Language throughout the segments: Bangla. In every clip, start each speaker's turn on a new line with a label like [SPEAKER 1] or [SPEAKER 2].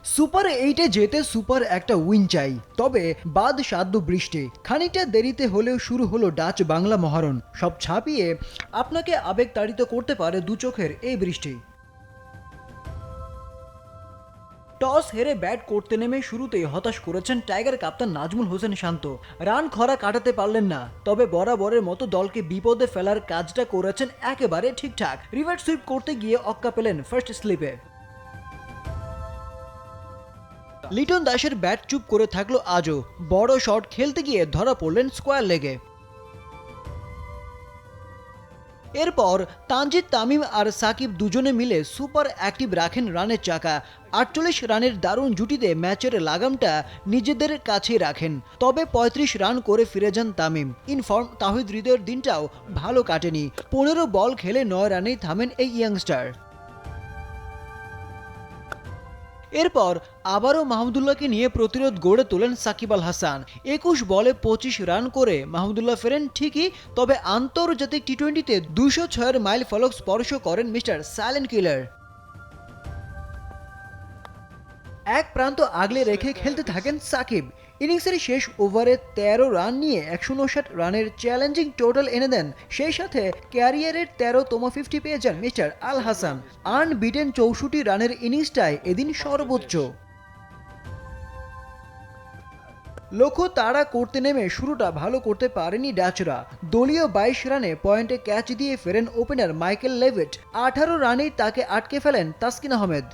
[SPEAKER 1] সুপার 8-এ যেতে সুপার একটা উইন চাই, তবে বাদ সাধ্য বৃষ্টি। খানিকটা দেরিতে হলেও শুরু হলো ডাচ বাংলা মহারণ। সব ছাপিয়ে আপনাকে আবেগতাড়িত করতে পারে দু চোখের এই বৃষ্টি। টস হেরে ব্যাট করতে নেমে শুরুতেই হতাশ করেছেন টাইগার কাপ্তান নাজমুল হোসেন শান্ত। রান খরা কাটাতে পারলেন না, তবে বরাবরের মতো দলকে বিপদে ফেলার কাজটা করেছেন একেবারে ঠিকঠাক। রিভার্স সুইপ করতে গিয়ে অক্কা পেলেন ফার্স্ট স্লিপে। লিটন দাসের ব্যাট চুপ করে থাকলো আজও। বড় শট খেলতে গিয়ে ধরা পড়লেন স্কোয়ার লেগে। এরপর তানজিদ তামিম আর সাকিব দুজনে মিলে সুপার অ্যাক্টিভ রাখেন রানের চাকা। 48 রানের দারুণ জুটিতে ম্যাচের লাগামটা নিজেদের কাছেই রাখেন। তবে 35 রান করে ফিরে যান তামিম। ইনফর্ম তাহিদ হৃদয়ের দিনটাও ভালো কাটেনি। 15 বল খেলে 9 রানেই থামেন এই ইয়াংস্টার। এরপর আবারও মাহমুদুল্লাহকে নিয়ে প্রতিরোধ গড়ে তোলেন সাকিব আল হাসান। 21 বলে 25 রান করে মাহমুদুল্লাহ ফেরেন ঠিকই, তবে আন্তর্জাতিক টি-20-তে 206-এর মাইল ফলক স্পর্শ করেন মিস্টার সাইলেন্ট কিলার। এক প্রান্ত আগলে রেখে খেলতে থাকেন সাকিব। ইনিংসের শেষ ওভারে 13 রান নিয়ে 159 রানের চ্যালেঞ্জিং টোটাল এনে দেন। সেই সাথে ক্যারিয়ারের 13তম 50 পেয়ে যান মিস্টার আল হাসান। আনবিটেন 64 রানের ইনিংসটাই এদিন সর্বোচ্চ। লক্ষ্য তাড়া করতে নেমে শুরুটা ভালো করতে পারেনি ডাচরা। দলীয় 22 রানে পয়েন্টে ক্যাচ দিয়ে ফেরেন ওপেনার মাইকেল লেভিট। 18 রানেই তাকে আটকে ফেলেন তাসকিন আহমেদ।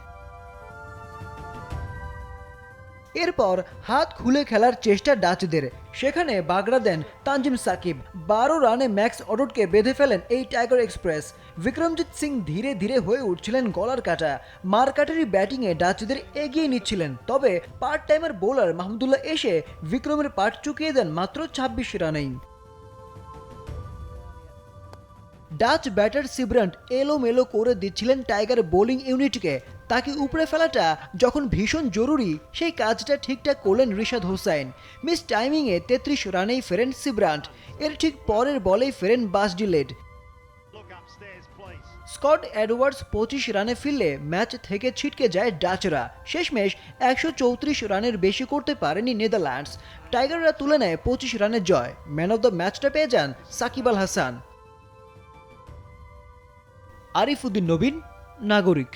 [SPEAKER 1] এরপর হাত খুলে খেলার চেষ্টা ডাচদের, সেখানে বাগড়া দেন তানজিম সাকিব। 12 রানে ম্যাক্স অডটকে বেঁধে ফেলেন এই টাইগার এক্সপ্রেস। বিক্রমজিৎ সিং ধীরে ধীরে হয়ে উঠছিলেন গলার কাটা। মারকাটারি ব্যাটিংয়ে ডাচদের এগিয়ে নিচ্ছিলেন, তবে পার্ট টাইমার বোলার মাহমুদুল্লাহ এসে বিক্রমের পাট চুকিয়ে দেন মাত্র 26 রানেই। ডাচ ব্যাটার সিব্রান্ট এলোমেলো করে দিচ্ছিলেন টাইগার বোলিং ইউনিটকে। তাকে উপড়ে ফেলাটা যখন ভীষণ জরুরি, সেই কাজটা ঠিকঠাক করলেন রিশাদ হোসাইন। মিস টাইমিংয়ে 33 রানেই ফেরেন সিব্রান্ট। এর ঠিক পরের বলেই ফেরেন বাসডিলেড। স্কট এডওয়ার্ডস 25 রানে ফিরলে ম্যাচ থেকে ছিটকে যায় ডাচরা। শেষমেশ 134 রানের বেশি করতে পারেনি নেদারল্যান্ডস। টাইগাররা তুলে নেয় 25 রানের জয়। ম্যান অব দ্য ম্যাচটা পেয়ে যান সাকিব আল হাসান। আরিফ উদ্দিন নবীন, নাগরিক।